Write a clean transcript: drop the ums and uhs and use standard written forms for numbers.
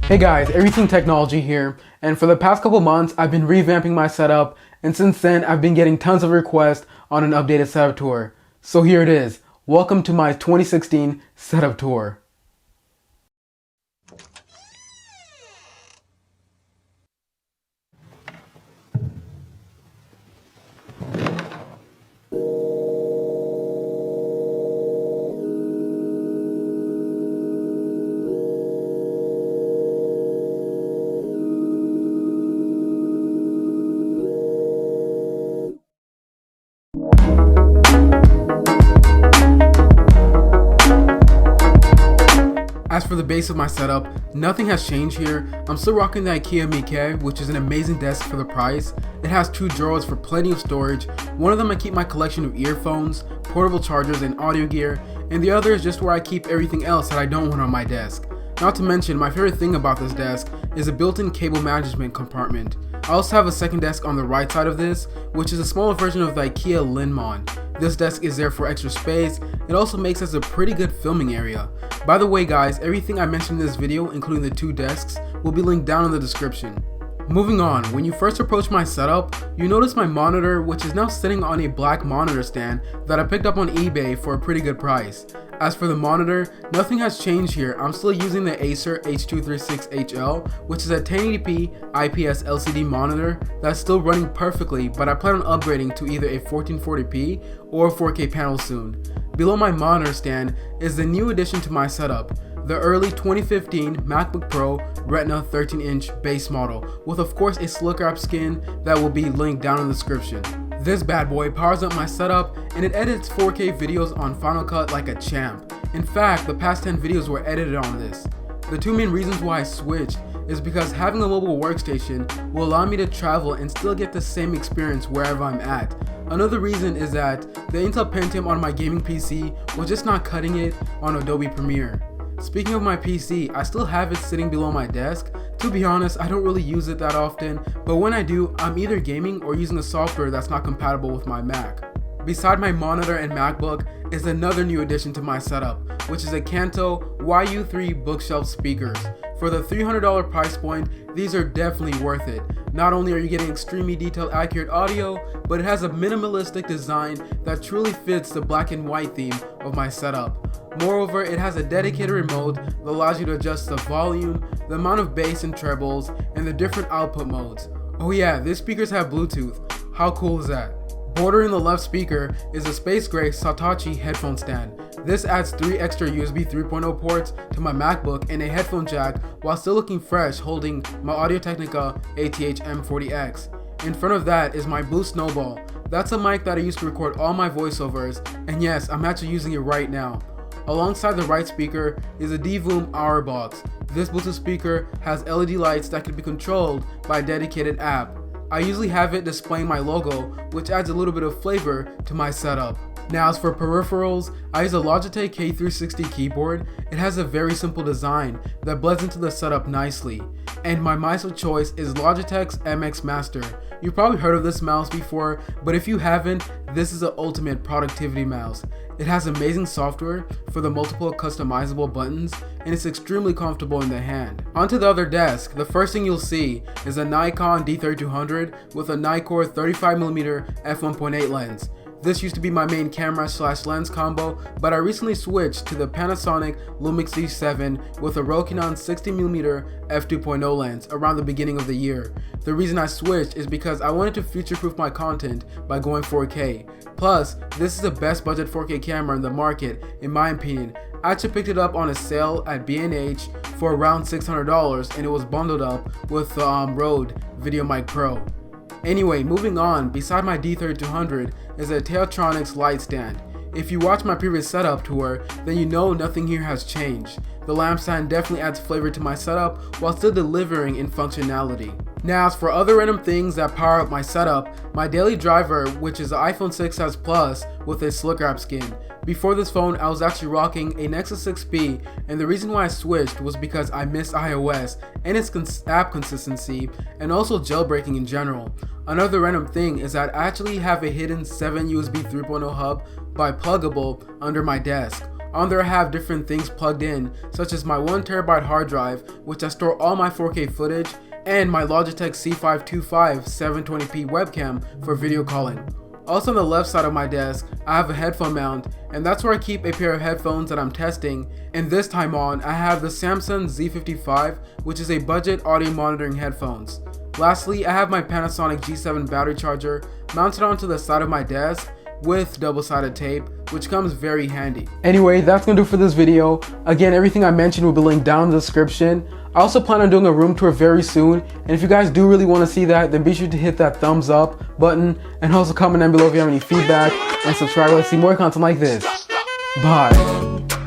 Hey guys, Everything Technology here, and for the past couple months I've been revamping my setup, and since then I've been getting tons of requests on an updated setup tour. So here it is. Welcome to my 2016 setup tour. As for the base of my setup, nothing has changed here. I'm still rocking the IKEA Mx, which is an amazing desk for the price. It has two drawers for plenty of storage. One of them I keep my collection of earphones, portable chargers, and audio gear, and the other is just where I keep everything else that I don't want on my desk. Not to mention, my favorite thing about this desk is a built-in cable management compartment. I also have a second desk on the right side of this, which is a smaller version of the IKEA Linmon. This desk is there for extra space. It also makes us a pretty good filming area. By the way guys, everything I mentioned in this video, including the two desks, will be linked down in the description. Moving on, when you first approach my setup, you notice my monitor, which is now sitting on a black monitor stand that I picked up on eBay for a pretty good price. As for the monitor, nothing has changed here. I'm still using the Acer H236HL, which is a 1080p IPS LCD monitor that's still running perfectly, but I plan on upgrading to either a 1440p or 4K panel soon. Below my monitor stand is the new addition to my setup, the early 2015 Macbook Pro Retina 13-inch base model, with of course a slick wrap skin that will be linked down in the description. This bad boy powers up my setup and it edits 4K videos on Final Cut like a champ. In fact, the past 10 videos were edited on this. The two main reasons why I switched is because having a mobile workstation will allow me to travel and still get the same experience wherever I'm at. Another reason is that the Intel Pentium on my gaming PC was just not cutting it on Adobe Premiere. Speaking of my PC, I still have it sitting below my desk. To be honest, I don't really use it that often, but when I do, I'm either gaming or using a software that's not compatible with my Mac. Beside my monitor and MacBook is another new addition to my setup, which is a Kanto YU3 bookshelf speakers. For the $300 price point, these are definitely worth it. Not only are you getting extremely detailed accurate audio, but it has a minimalistic design that truly fits the black and white theme of my setup. Moreover, it has a dedicated remote that allows you to adjust the volume, the amount of bass and trebles, and the different output modes. Oh yeah, these speakers have Bluetooth. How cool is that? Bordering the left speaker is a space gray Satachi headphone stand. This adds 3 extra USB 3.0 ports to my MacBook and a headphone jack while still looking fresh, holding my Audio-Technica ATH M40X. In front of that is my blue Snowball. That's a mic that I use to record all my voiceovers, and yes, I'm actually using it right now. Alongside the right speaker is a D-Voom Hour box. This Bluetooth speaker has LED lights that can be controlled by a dedicated app. I usually have it displaying my logo, which adds a little bit of flavor to my setup. Now as for peripherals, I use a Logitech K360 keyboard. It has a very simple design that blends into the setup nicely. And my mouse of choice is Logitech Mx Master. You've probably heard of this mouse before, but if you haven't, this is the ultimate productivity mouse. It has amazing software for the multiple customizable buttons, and it's extremely comfortable in the hand. Onto the other desk, the first thing you'll see is a Nikon D3200 with a Nikkor 35mm f1.8 lens. This used to be my main camera/lens combo, but I recently switched to the Panasonic Lumix G7 with a Rokinon 60mm f2.0 lens around the beginning of the year. The reason I switched is because I wanted to future-proof my content by going 4K. Plus, this is the best budget 4K camera in the market in my opinion. I actually picked it up on a sale at B&H for around $600 and it was bundled up with the Rode VideoMic Pro. Anyway, moving on, beside my D3200 is a Teotronics light stand. If you watch my previous setup tour, then you know nothing here has changed. The lamp stand definitely adds flavor to my setup while still delivering in functionality. Now as for other random things that power up my setup, my daily driver, which is the iPhone 6s Plus with a slick wrap skin. Before this phone, I was actually rocking a Nexus 6P, and the reason why I switched was because I missed iOS and its app consistency, and also jailbreaking in general. Another random thing is that I actually have a hidden 7 USB 3.0 hub by Pluggable under my desk. On there I have different things plugged in, such as my 1TB hard drive, which I store all my 4K footage, and my Logitech C525 720p webcam for video calling. Also on the left side of my desk, I have a headphone mount, and that's where I keep a pair of headphones that I'm testing, and this time on, I have the Samsung Z55, which is a budget audio monitoring headphones. Lastly, I have my Panasonic G7 battery charger mounted onto the side of my desk with double-sided tape, which comes very handy. Anyway, that's gonna do it for this video. Again, everything I mentioned will be linked down in the description. I also plan on doing a room tour very soon, and if you guys do really want to see that, then be sure to hit that thumbs up button, and also comment down below if you have any feedback, and subscribe to see more content like this. Bye.